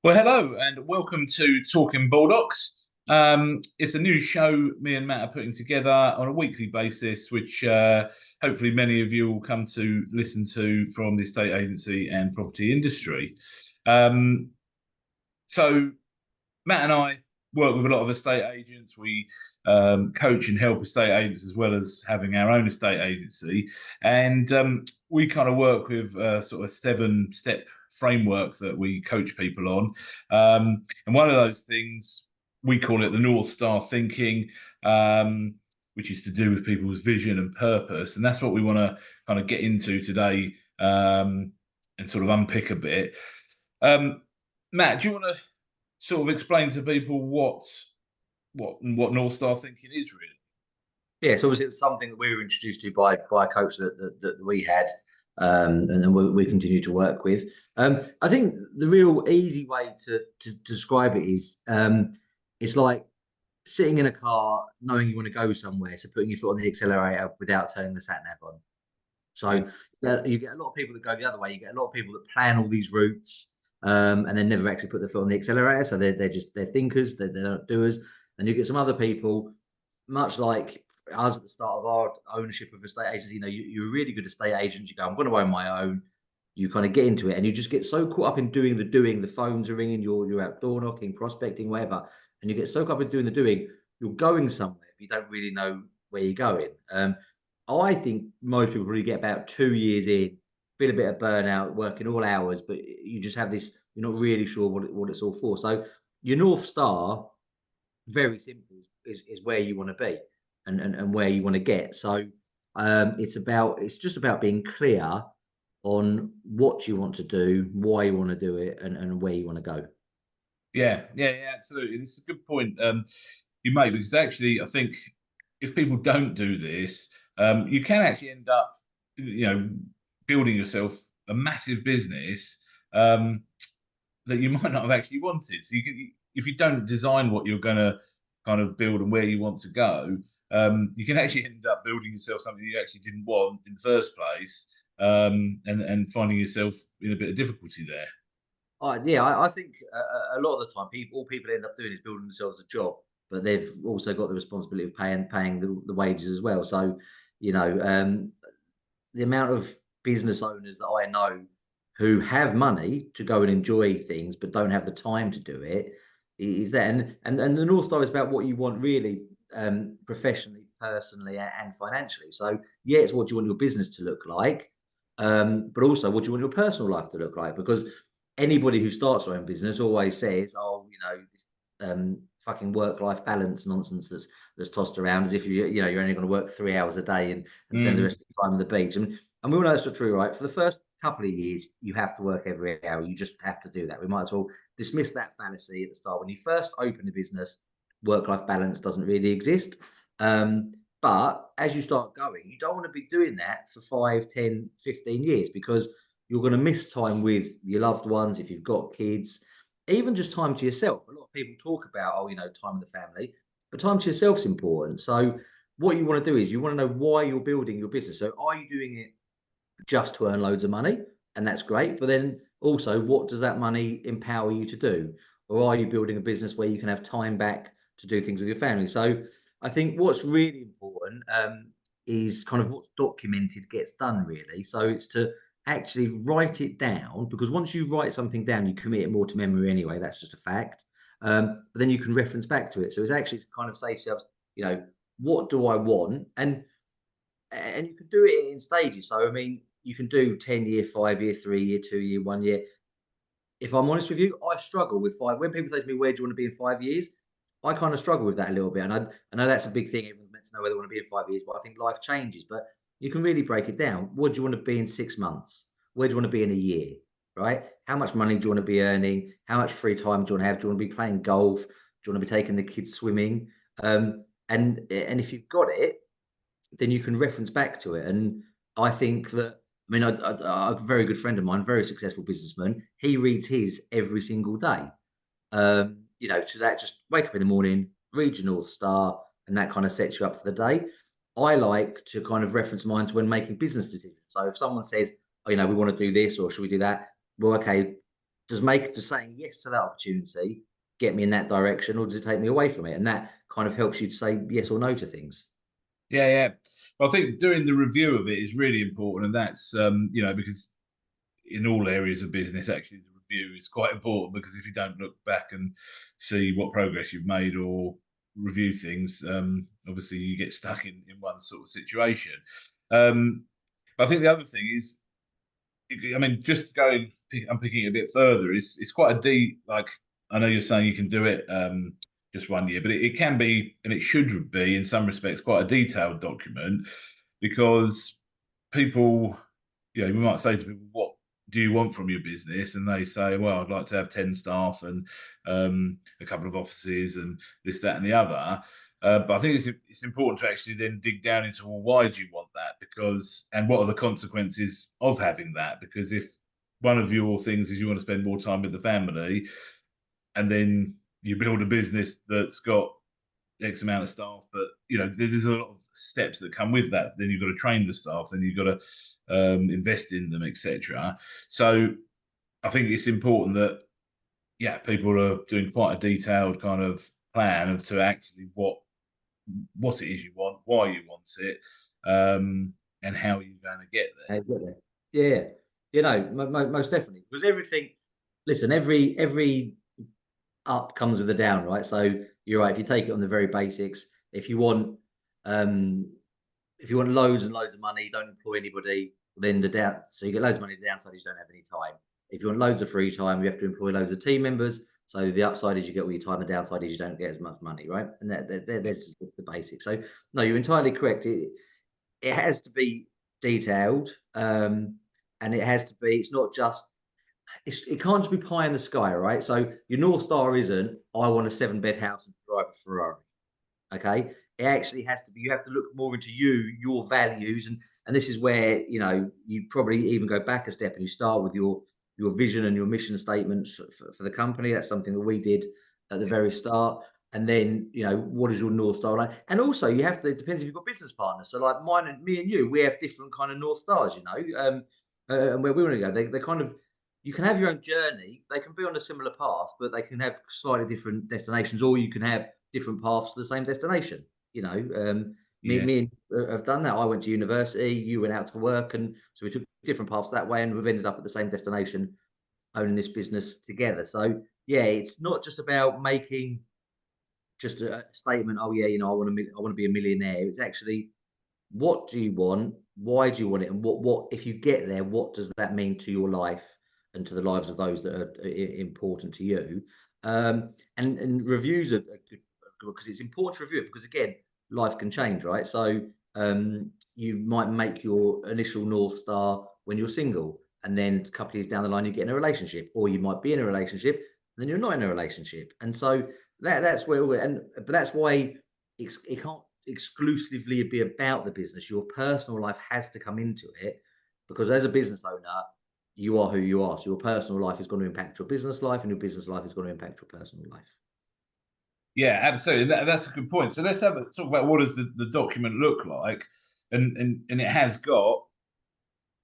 Well, hello and welcome to Talking Bulldogs. It's a new show me and Matt are putting together on a weekly basis, which hopefully many of you will come to listen to from the estate agency and property industry. Um, so, Matt and I work with a lot of estate agents. We coach and help estate agents as well as having our own estate agency. And we kind of work with sort of 7-step framework that we coach people on. And one of those things, we call it the North Star thinking, which is to do with people's vision and purpose. And that's what we want to kind of get into today and sort of unpick a bit. Matt, do you want to sort of explain to people what North Star thinking is really? Yeah, so obviously it was something that we were introduced to by a coach that we had, and we continue to work with. I think the real easy way to describe it is it's like sitting in a car, knowing you want to go somewhere, so putting your foot on the accelerator without turning the sat nav on. So you get a lot of people that go the other way. You get a lot of people that plan all these routes, and then never actually put their foot on the accelerator. So they're thinkers, they're not doers. And you get some other people, much like us at the start of our ownership of estate agents. You're a really good estate agent. You go, I'm going to own my own. You kind of get into it, and you just get so caught up in doing the doing. The phones are ringing. You're out door knocking, prospecting, whatever, and you get so caught up in doing the doing. You're going somewhere, but you don't really know where you're going. I think most people really get about 2 years in, feel a bit of burnout, working all hours, but you just have this. You're not really sure what it's all for. So your North Star, very simple, is where you want to be and where you want to get. So it's just about being clear on what you want to do, why you want to do it, and where you want to go. Yeah, absolutely. This is a good point you make, because actually I think if people don't do this, you can actually end up, building yourself a massive business that you might not have actually wanted. So if you don't design what you're going to kind of build and where you want to go, you can actually end up building yourself something you actually didn't want in the first place, and finding yourself in a bit of difficulty there. I think a lot of the time, all people end up doing is building themselves a job, but they've also got the responsibility of paying the wages as well. So, you know, um, the amount of business owners that I know who have money to go and enjoy things but don't have the time to do it is that. And the North Star is about what you want really, professionally, personally, and financially. So yeah, it's what you want your business to look like, but also what you want your personal life to look like. Because anybody who starts their own business always says, "Oh, this, fucking work-life balance nonsense that's tossed around as if you're only going to work 3 hours a day and spend the Mm. rest of the time on the beach." And we all know that's not true, right? For the first couple of years, you have to work every hour. You just have to do that. We might as well dismiss that fallacy at the start. When you first open a business, work-life balance doesn't really exist. But as you start going, you don't want to be doing that for 5, 10, 15 years, because you're going to miss time with your loved ones if you've got kids, even just time to yourself. A lot of people talk about, oh, time with the family, but time to yourself is important. So what you want to do is you want to know why you're building your business. So are you doing it just to earn loads of money? And that's great. But then also, what does that money empower you to do? Or are you building a business where you can have time back to do things with your family? So I think what's really important, is kind of what's documented gets done, really. So it's to actually write it down, because once you write something down, you commit it more to memory anyway. That's just a fact. But then you can reference back to it. So it's actually to kind of say to yourself, what do I want? And you can do it in stages. So I mean, you can do 10-year, 5-year, 3-year, 2-year, 1 year. If I'm honest with you, I struggle with five. When people say to me, "Where do you want to be in 5 years?" I kind of struggle with that a little bit. And I know that's a big thing. Everyone's meant to know where they want to be in 5 years, but I think life changes. But you can really break it down. What do you want to be in 6 months? Where do you want to be in a year? Right? How much money do you want to be earning? How much free time do you want to have? Do you want to be playing golf? Do you want to be taking the kids swimming? And if you've got it, then you can reference back to it. And I think that, I mean, a very good friend of mine, very successful businessman, he reads his every single day. So that just wake up in the morning, read your North Star, and that kind of sets you up for the day. I like to kind of reference mine to when making business decisions. So if someone says, "Oh, we want to do this, or should we do that?" Well, okay, does saying yes to that opportunity get me in that direction, or does it take me away from it? And that kind of helps you to say yes or no to things. Yeah, yeah. Well, I think doing the review of it is really important, and that's because in all areas of business, actually, the review is quite important, because if you don't look back and see what progress you've made or review things, obviously you get stuck in one sort of situation. But I think the other thing is, I mean, just going, I'm picking it a bit further. It's quite a deep, like, I know you're saying you can do it just 1 year, but it can be, and it should be in some respects, quite a detailed document, because people, we might say to people, what do you want from your business? And they say, well, I'd like to have 10 staff and a couple of offices and this, that, and the other. But I think it's important to actually then dig down into, well, why do you want that? And what are the consequences of having that? Because if one of your things is you want to spend more time with the family, and then you build a business that's got X amount of staff, but there's a lot of steps that come with that. Then you've got to train the staff, then you've got to invest in them, etc. So I think it's important that people are doing quite a detailed kind of plan of to actually what it is you want, why you want it, and how you're going to get there. Yeah, most definitely, because everything. Listen, every up comes with a down, right? So you're right. If you take it on the very basics, if you want loads and loads of money, don't employ anybody, then so you get loads of money. The downside is you don't have any time. If you want loads of free time, you have to employ loads of team members. So the upside is you get all your time. The downside is you don't get as much money, right? And that's the basics. So no, you're entirely correct. It has to be detailed, and it has to be. It's not just. It can't just be pie in the sky, right? So your North Star isn't, I want a 7-bed house and drive a Ferrari. Okay. It actually has to be, you have to look more into your values. And this is where, you probably even go back a step and you start with your vision and your mission statements for the company. That's something that we did at the very start. And then, what is your North Star line? And also you have to, it depends if you've got business partners. So like me and you, we have different kind of North Stars, and where we want to go. They kind of, you can have your own journey. They can be on a similar path, but they can have slightly different destinations, or you can have different paths to the same destination. Me and have done that. I went to university, you went out to work, and so we took different paths that way, and we've ended up at the same destination, owning this business together. So yeah, it's not just about making just a statement. Oh yeah, I want to be a millionaire. It's actually, what do you want? Why do you want it? And what if you get there, what does that mean to your life and to the lives of those that are important to you? And reviews are good, because it's important to review it, because again, life can change, right? So you might make your initial North Star when you're single, and then a couple of years down the line you get in a relationship, or you might be in a relationship and then you're not in a relationship. And so that's where but that's why it can't exclusively be about the business. Your personal life has to come into it, because as a business owner, you are who you are. So your personal life is going to impact your business life, and your business life is going to impact your personal life. Yeah, absolutely. That's a good point. So let's talk about, what does the document look like, and it has got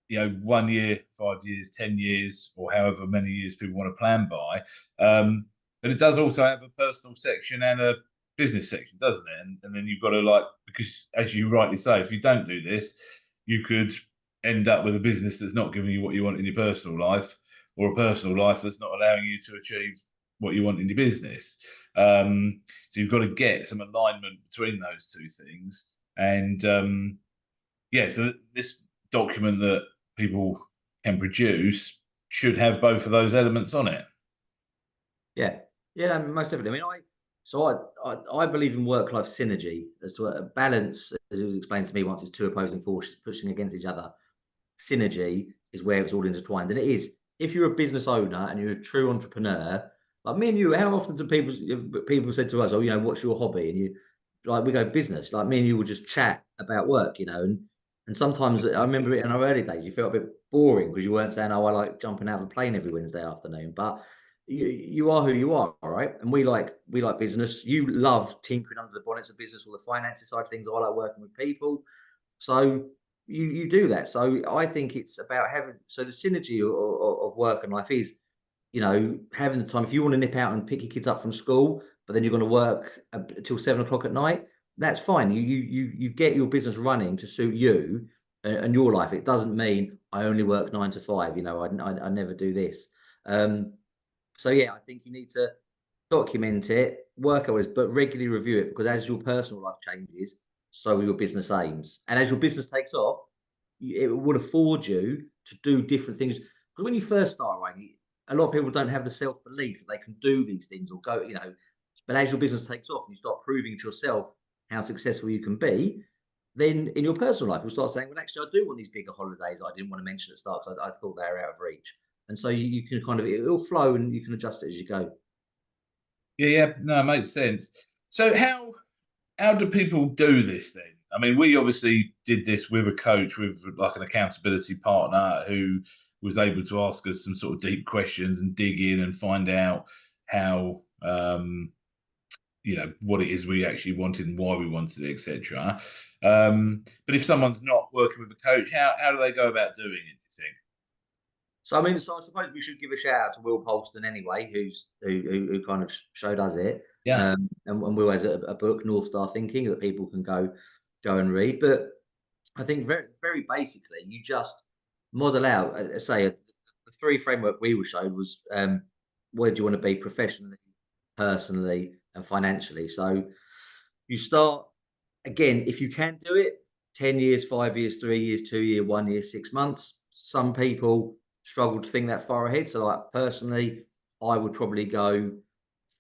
1 year, 5 years, 10 years, or however many years people want to plan by. But it does also have a personal section and a business section, doesn't it? And then you've got to, because as you rightly say, if you don't do this, you could end up with a business that's not giving you what you want in your personal life, or a personal life that's not allowing you to achieve what you want in your business. So you've got to get some alignment between those two things. And so this document that people can produce should have both of those elements on it. Yeah, most definitely. I believe in work-life synergy, as to a balance, as it was explained to me once. It's two opposing forces pushing against each other. Synergy is where it's all intertwined, and it is. If you're a business owner and you're a true entrepreneur, like me and you, how often do people said to us, "Oh, what's your hobby?" And we go business. Like me and you will just chat about work, and sometimes I remember it in our early days, you felt a bit boring because you weren't saying, "Oh, I like jumping out of a plane every Wednesday afternoon." But you are who you are, all right? And we like business. You love tinkering under the bonnets of business, or the finances side of things. I like working with people. So you do that. So I think it's about having, so the synergy of work and life is having the time. If you want to nip out and pick your kids up from school, but then you're going to work till 7 o'clock at night, that's fine. You get your business running to suit you and your life. It doesn't mean I only work 9 to 5. I never do this. So yeah, I think you need to document it, work hours, but regularly review it, because as your personal life changes, so will your business aims. And as your business takes off, it will afford you to do different things. Because when you first start, right, a lot of people don't have the self-belief that they can do these things or go, but as your business takes off and you start proving to yourself how successful you can be, then in your personal life, you'll start saying, well, actually, I do want these bigger holidays I didn't want to mention at the start because I thought they were out of reach. And so you can kind of, it'll flow and you can adjust it as you go. Yeah, no, it makes sense. So how do people do this then? I mean, we obviously did this with a coach, with like an accountability partner who was able to ask us some sort of deep questions and dig in and find out how what it is we actually wanted and why we wanted it, etc. But if someone's not working with a coach, how do they go about doing it, do you think? So I suppose we should give a shout out to Will Polston anyway, who kind of showed us it. Yeah. And Will has a book, North Star Thinking, that people can go and read. But I think very very basically, you just model out. Say the three framework we were showed was where do you want to be professionally, personally, and financially. So you start again if you can do it. 10 years, 5 years, 3 years, 2 year, 1 year, 6 months. Some people struggle to think that far ahead. So, like personally, I would probably go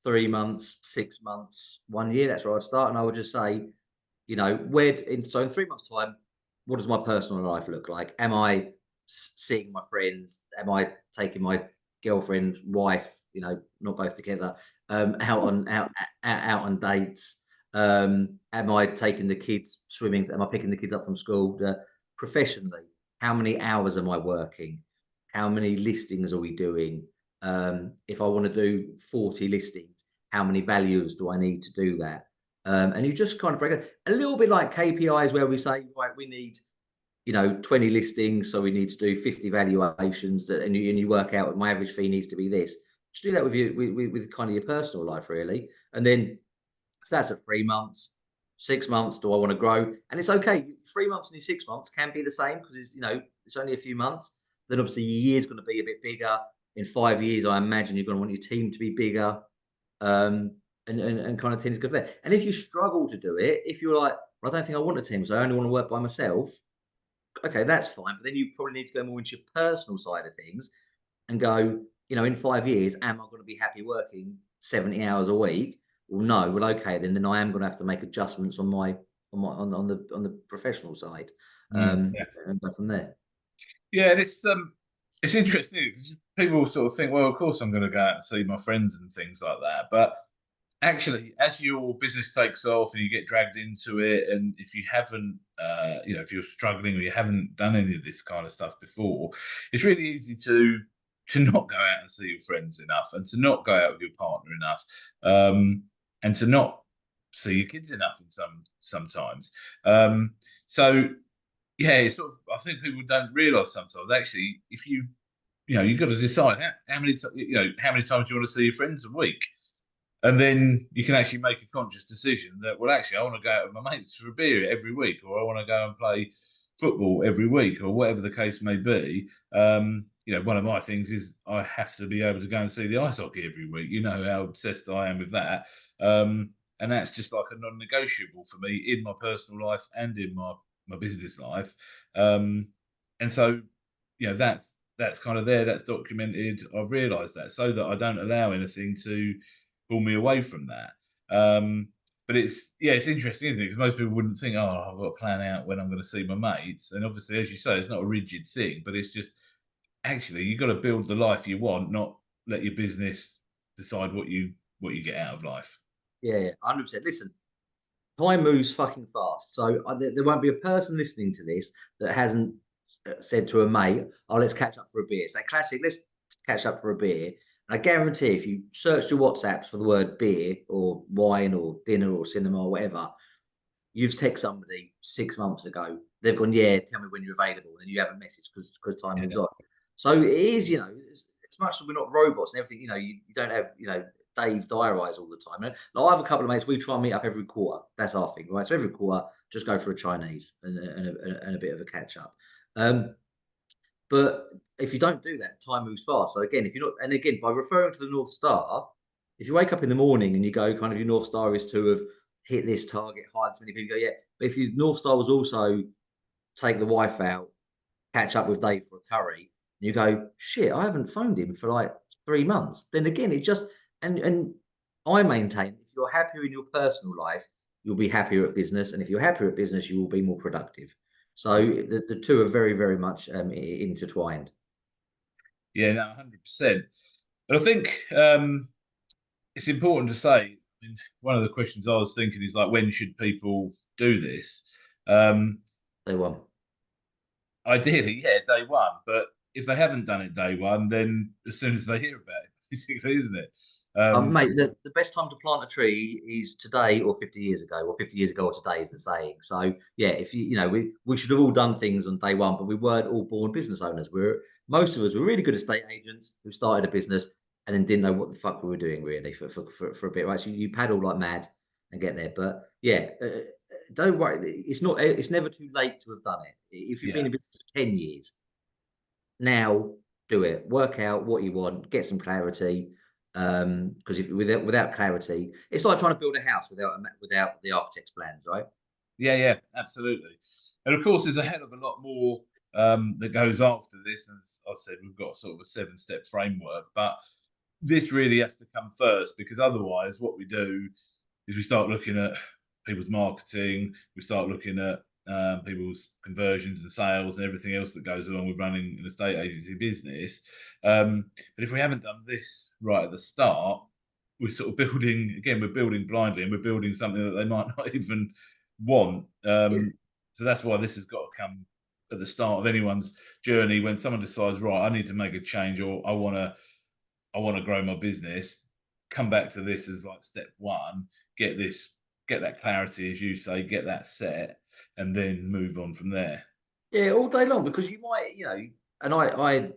3 months, 6 months, 1 year. That's where I start, and I would just say, in 3 months' time, what does my personal life look like? Am I seeing my friends? Am I taking my girlfriend, wife, not both together, out on dates? Am I taking the kids swimming? Am I picking the kids up from school? Professionally, how many hours am I working? How many listings are we doing? If I want to do 40 listings, how many values do I need to do that? And you just kind of break it a little bit like KPIs, where we say, right, we need 20 listings, so we need to do 50 valuations, and you work out my average fee needs to be this. Just do that with you with kind of your personal life, really. And then so that's at 3 months. 6 months, do I want to grow? And it's okay. 3 months and 6 months can be the same, because it's only a few months. Then obviously your year's going to be a bit bigger. In 5 years, I imagine you're going to want your team to be bigger, and kind of teams go there. And if you struggle to do it, if you're like, well, I don't think I want a team, so I only want to work by myself. Okay, that's fine. But then you probably need to go more into your personal side of things and go, in 5 years, am I going to be happy working 70 hours a week? Well, no. Well, okay, then I am going to have to make adjustments on the professional side, and go from there. Yeah, and it's interesting because people sort of think, well, of course I'm going to go out and see my friends and things like that. But actually, as your business takes off and you get dragged into it, and if you haven't, if you're struggling or you haven't done any of this kind of stuff before, it's really easy to not go out and see your friends enough, and to not go out with your partner enough, and to not see your kids enough sometimes. So yeah, it's sort of, I think people don't realise sometimes actually, if you've got to decide how many times you want to see your friends a week. And then you can actually make a conscious decision that, well, actually, I want to go out with my mates for a beer every week, or I want to go and play football every week, or whatever the case may be. One of my things is I have to be able to go and see the ice hockey every week. You know how obsessed I am with that. And that's just like a non-negotiable for me in my personal life and in my business life. And so, that's kind of there. That's documented. I've realised that, so that I don't allow anything to pull me away from that. But it's interesting, isn't it? Because most people wouldn't think, oh, I've got to plan out when I'm going to see my mates. And obviously, as you say, it's not a rigid thing, but it's just actually you've got to build the life you want, not let your business decide what you get out of life. Yeah, 100%. Listen, time moves fucking fast. So there won't be a person listening to this that hasn't said to a mate, oh, let's catch up for a beer. It's that classic, let's catch up for a beer. I guarantee if you search your WhatsApps for the word beer or wine or dinner or cinema or whatever, you've texted somebody 6 months ago. They've gone, yeah, tell me when you're available. And you have a message because time moves on. So it is, as much as we're not robots and everything, you don't have, Dave diarise all the time. And like, I have a couple of mates, we try and meet up every quarter. That's our thing, right? So every quarter, just go for a Chinese and a bit of a catch up. But if you don't do that, time moves fast. So again, if you're not, and again, by referring to the North Star, if you wake up in the morning and you go, kind of, your North Star is to have hit this target, hire this many people, go, yeah. But if your North Star was also take the wife out, catch up with Dave for a curry, and you go, shit, I haven't phoned him for like 3 months. Then again, it just, and I maintain, if you're happier in your personal life, you'll be happier at business. And if you're happier at business, you will be more productive. So the two are very, very much intertwined. Yeah, no, 100%. And I think it's important to say, I mean, one of the questions I was thinking is like, when should people do this? Day one. Ideally, yeah, day one. But if they haven't done it day one, then as soon as they hear about it, basically, isn't it? Mate, the best time to plant a tree is today or 50 years ago, or 50 years ago or today is the saying. So yeah, if we should have all done things on day one, but we weren't all born business owners. Most of us were really good estate agents who started a business and then didn't know what the fuck we were doing really for a bit, right? So you paddle like mad and get there. But yeah, don't worry, it's never too late to have done it. If you've been in business for 10 years, now do it. Work out what you want, get some clarity. Because if without clarity, it's like trying to build a house without the architect's plans, right? Yeah, absolutely. And of course, there's a hell of a lot more that goes after this. As I said, we've got sort of a 7-step framework, but this really has to come first, because otherwise, what we do is we start looking at people's marketing, we start looking at people's conversions and sales and everything else that goes along with running an estate agency business. But if we haven't done this right at the start, we're sort of we're building blindly, and we're building something that they might not even want. So that's why this has got to come at the start of anyone's journey. When someone decides, right, I need to make a change, or I want to grow my business, come back to this as like step one, get that clarity, as you say, get that set, and then move on from there. Yeah, all day long, because you might, and I am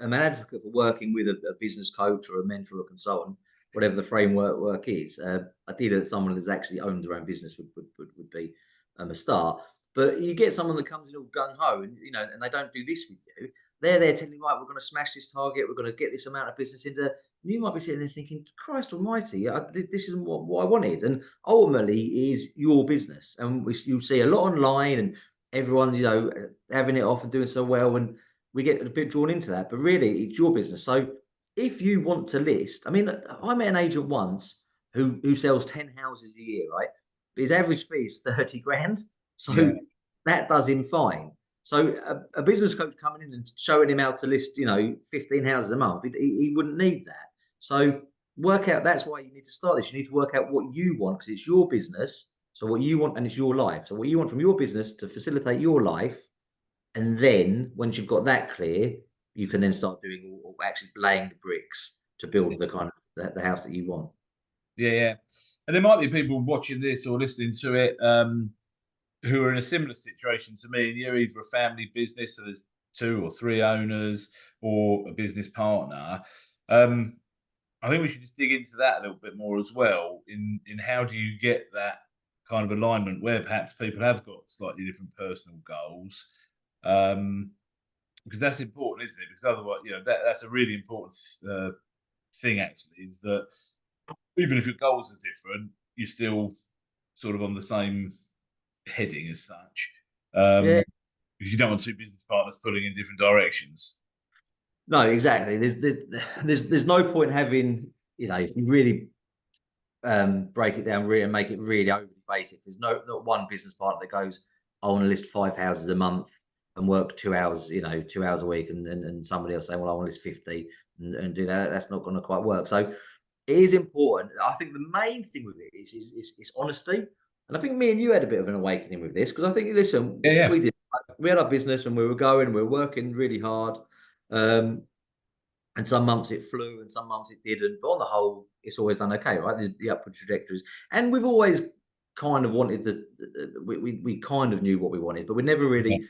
an advocate for working with a business coach or a mentor or consultant, whatever the framework is. Ideally, that someone that's actually owns their own business would be a start. But you get someone that comes in all gung ho, and they don't do this with you. They're there telling you, right, we're going to smash this target, we're going to get this amount of business into. You might be sitting there thinking, Christ Almighty, this isn't what I wanted. And ultimately, it is your business, and you'll see a lot online, and everyone's having it off and doing so well, and we get a bit drawn into that. But really, it's your business. So if you want to list, I mean, I met an agent once who sells 10 houses a year, right? But his average fee is 30 grand. So that does him fine. So a business coach coming in and showing him how to list, 15 houses a month, he wouldn't need that. So work out, that's why you need to start this. You need to work out what you want, because it's your business. So what you want, and it's your life. So what you want from your business to facilitate your life. And then once you've got that clear, you can then start doing, or actually laying the bricks to build the kind of the house that you want. Yeah. And there might be people watching this or listening to it who are in a similar situation to me, and you're either a family business, so there's 2 or 3 owners, or a business partner. I think we should just dig into that a little bit more as well, in how do you get that kind of alignment where perhaps people have got slightly different personal goals, because that's important, isn't it? Because otherwise, that's a really important thing actually, is that even if your goals are different, you're still sort of on the same heading as such, because you don't want 2 business partners pulling in different directions. No, exactly. There's no point having, if you really break it down really and make it really overly basic, there's not one business partner that goes, I want to list 5 houses a month and work 2 hours, 2 hours a week, and somebody else saying, well, I want to list 50 and do that. That's not going to quite work. So it is important. I think the main thing with it is honesty. And I think me and you had a bit of an awakening with this, because I think, listen, we had our business and we were working really hard. And some months it flew and some months it didn't. But on the whole, it's always done okay, right? The upward trajectories. And we've always kind of wanted we kind of knew what we wanted, but we never really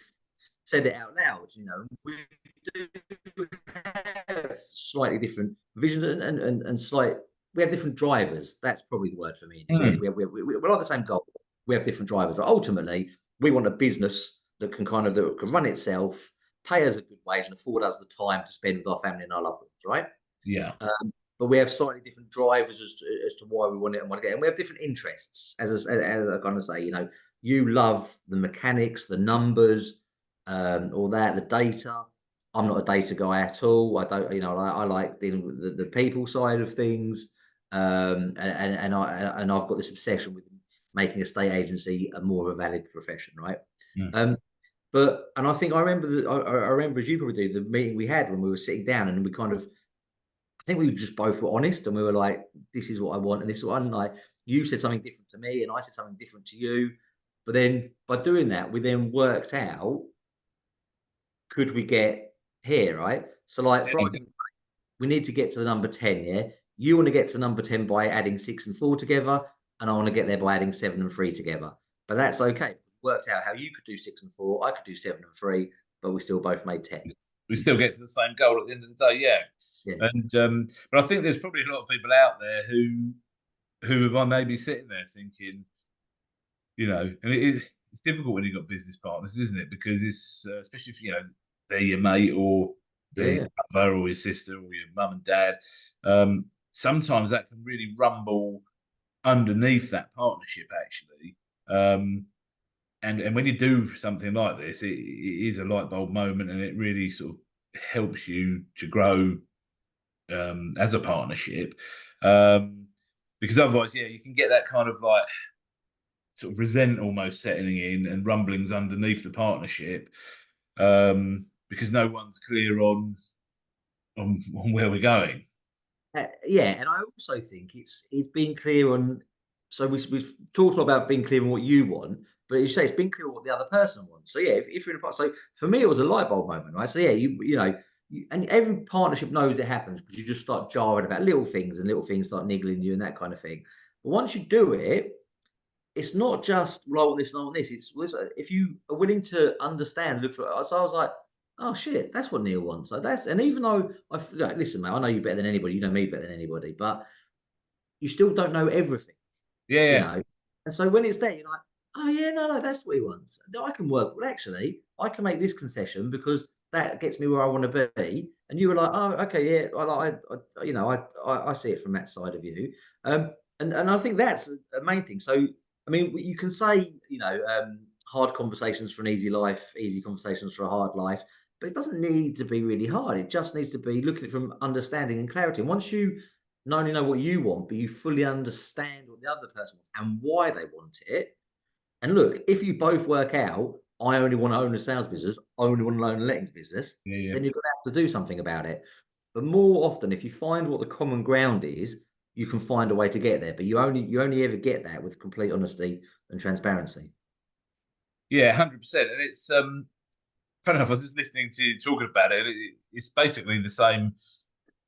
said it out loud. We do have slightly different visions and we have different drivers. That's probably the word for me. We're like the same goal. We have different drivers. But ultimately, we want a business that can run itself, pay us a good wage, and afford us the time to spend with our family and our loved ones, right? Yeah. But we have slightly different drivers as to why we want it and want to get it. And we have different interests, as I kind of say, you love the mechanics, the numbers, all that, the data. I'm not a data guy at all. I don't, I like dealing with the people side of things. And I've got this obsession with making a state agency a more of a valid profession, right? Mm. And I think I remember, as you probably do, the meeting we had when we were sitting down, and we I think we just both were honest, and we were like, this is what I want, and this is what I'm like. You said something different to me, and I said something different to you. But then by doing that, we then worked out, could we get here, right? So like, we need to get to the number 10, yeah? You want to get to number 10 by adding 6 and 4 together, and I want to get there by adding 7 and 3 together. But that's okay. Worked out how you could do 6 and 4, I could do 7 and 3, but we still both made 10. We still get to the same goal at the end of the day, yeah. And but I think there's probably a lot of people out there who may be sitting there thinking, and it's difficult when you've got business partners, isn't it? Because it's especially if they're your mate or your brother or your sister or your mum and dad. Sometimes that can really rumble underneath that partnership, actually. And when you do something like this, it is a light bulb moment, and it really sort of helps you to grow as a partnership. Because otherwise, you can get that kind of like sort of resent almost setting in and rumblings underneath the partnership, because no one's clear on where we're going. And I also think it's being clear on. So we've talked a lot about being clear on what you want, but as you say, it's being clear on what the other person wants. So if you're in a part, so for me, it was a light bulb moment, right? So and every partnership knows it happens because you just start jarring about little things, and little things start niggling you and that kind of thing. But once you do it, it's not just, well, I want this and I want this. It's if you are willing to understand, look for it. So I was like, oh shit, that's what Neil wants. Like and even though listen, mate, I know you better than anybody, you know me better than anybody, but you still don't know everything. Yeah. And so when it's there, you're like, oh yeah, no, that's what he wants. No, I can work. Well, actually, I can make this concession because that gets me where I want to be. And you were like, oh, okay, yeah, I see it from that side of you. And I think that's a main thing. So, I mean, you can say, hard conversations for an easy life, easy conversations for a hard life, but it doesn't need to be really hard. It just needs to be looking at it from understanding and clarity. And once you not only know what you want, but you fully understand what the other person wants and why they want it. And look, if you both work out, I only want to own a sales business, I only want to own a lettings business, then you're going to have to do something about it. But more often, if you find what the common ground is, you can find a way to get there. But you only ever get that with complete honesty and transparency. Yeah, 100%. And it's funny enough, I was just listening to you talking about it. It's basically the same.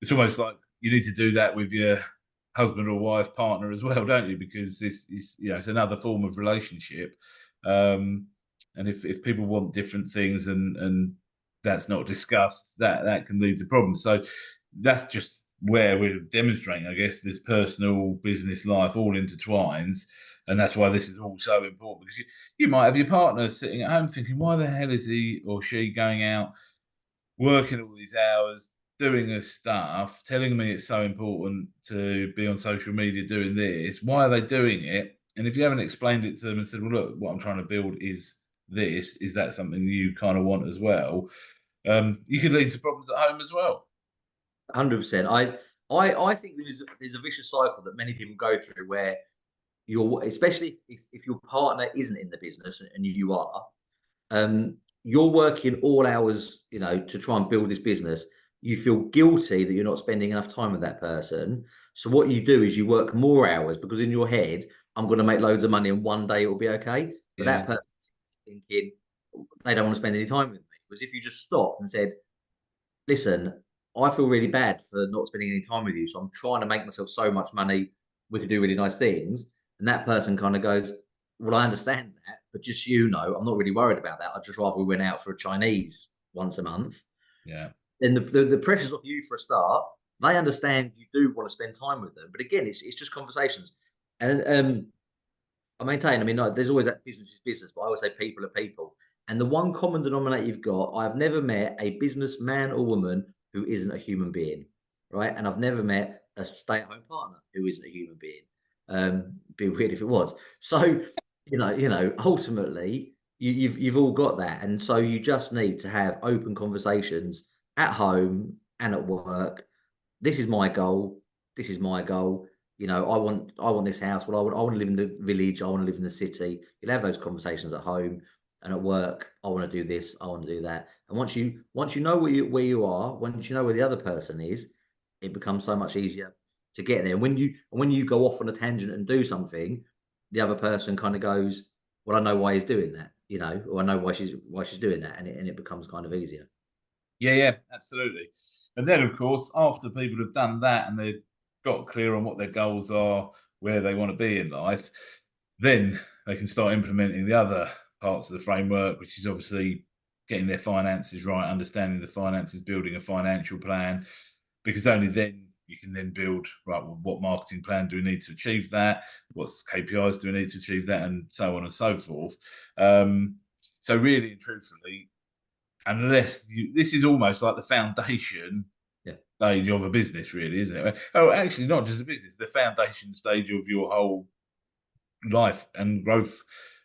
It's almost like you need to do that with your husband or wife partner as well, don't you? Because it's another form of relationship. And if people want different things and that's not discussed, that can lead to problems. So that's just where we're demonstrating, I guess, this personal business life all intertwines. And that's why this is all so important, because you might have your partner sitting at home thinking, why the hell is he or she going out, working all these hours, doing this stuff, telling me it's so important to be on social media doing this? Why are they doing it? And if you haven't explained it to them and said, well, look, what I'm trying to build is this, is that something you kind of want as well? You could lead to problems at home as well. 100%. I think there's a vicious cycle that many people go through where especially if your partner isn't in the business and you are, you're working all hours, to try and build this business. You feel guilty that you're not spending enough time with that person. So what you do is you work more hours because in your head, I'm going to make loads of money and one day it will be okay. But that person's thinking they don't want to spend any time with me. Because if you just stopped and said, listen, I feel really bad for not spending any time with you. So I'm trying to make myself so much money. We could do really nice things. And that person kind of goes, well, I understand that, but just, I'm not really worried about that. I'd just rather we went out for a Chinese once a month. Yeah. then the pressure's off you for a start. They understand you do want to spend time with them, but again, it's just conversations. And I maintain, I mean, like, there's always that business is business, but I always say people are people. And the one common denominator you've got, I've never met a businessman or woman who isn't a human being, right? And I've never met a stay-at-home partner who isn't a human being. Be weird if it was. So, ultimately, you've all got that, and so you just need to have open conversations at home and at work. This is my goal. This is my goal. I want this house. Well, I want to live in the village. I want to live in the city. You'll have those conversations at home and at work. I want to do this. I want to do that. And once you know where you are, once you know where the other person is, it becomes so much easier to get there. And when you go off on a tangent and do something, the other person kind of goes, "Well, I know why he's doing that," or I know why she's doing that, and it becomes kind of easier. Yeah, absolutely. And then, of course, after people have done that and they've got clear on what their goals are, where they want to be in life, then they can start implementing the other parts of the framework, which is obviously getting their finances right, understanding the finances, building a financial plan, because only then you can then build, right, well, what marketing plan do we need to achieve that? What KPIs do we need to achieve that? And so on and so forth. So really and truthfully, this is almost like the foundation stage of a business, really, isn't it? Oh, actually, not just a business, the foundation stage of your whole life and growth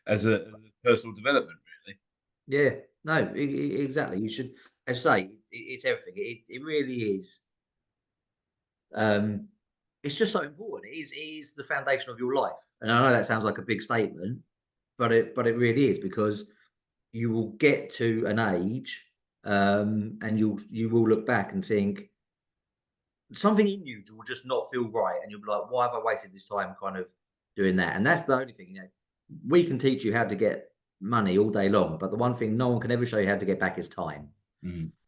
as a personal development, really. Yeah, no, exactly. You should, as I say, it's everything. It really is. It's just so important. It is the foundation of your life. And I know that sounds like a big statement, but it really is, because you will get to an age, and you will look back and think something in you will just not feel right, and you'll be like, why have I wasted this time kind of doing that? And that's the only thing, we can teach you how to get money all day long, but the one thing no one can ever show you how to get back is time.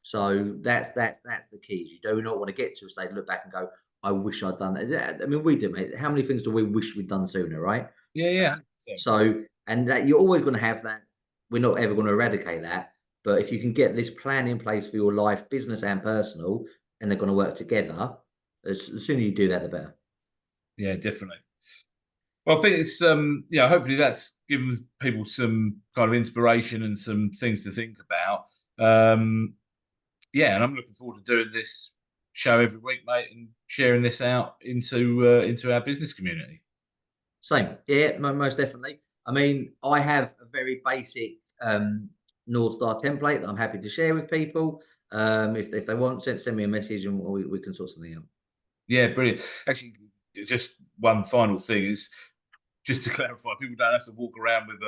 So that's the key. Is you do not want to get to a state, look back and go, I wish I'd done that. I mean, we do, mate. How many things do we wish we'd done sooner, right? Yeah. So, and that you're always going to have that. We're not ever going to eradicate that. But if you can get this plan in place for your life, business and personal, and they're going to work together, the sooner you do that, the better. Yeah, definitely. Well, I think it's hopefully that's given people some kind of inspiration and some things to think about. And I'm looking forward to doing this show every week, mate, and sharing this out into our business community. Same, yeah, most definitely. I mean, I have a very basic North Star template that I'm happy to share with people. If they want, send me a message and we can sort something out. Yeah, brilliant. Actually, just one final thing is, just to clarify, people don't have to walk around with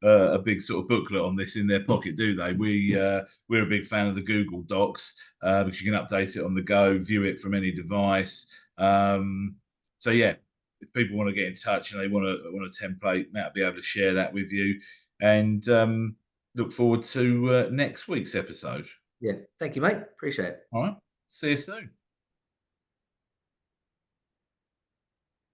a big sort of booklet on this in their pocket, do they? We're a big fan of the Google Docs, because you can update it on the go, view it from any device. So yeah, if people want to get in touch and they want a template, Matt will be able to share that with you. And look forward to next week's episode. Yeah, thank you, mate. Appreciate it. All right, see you soon.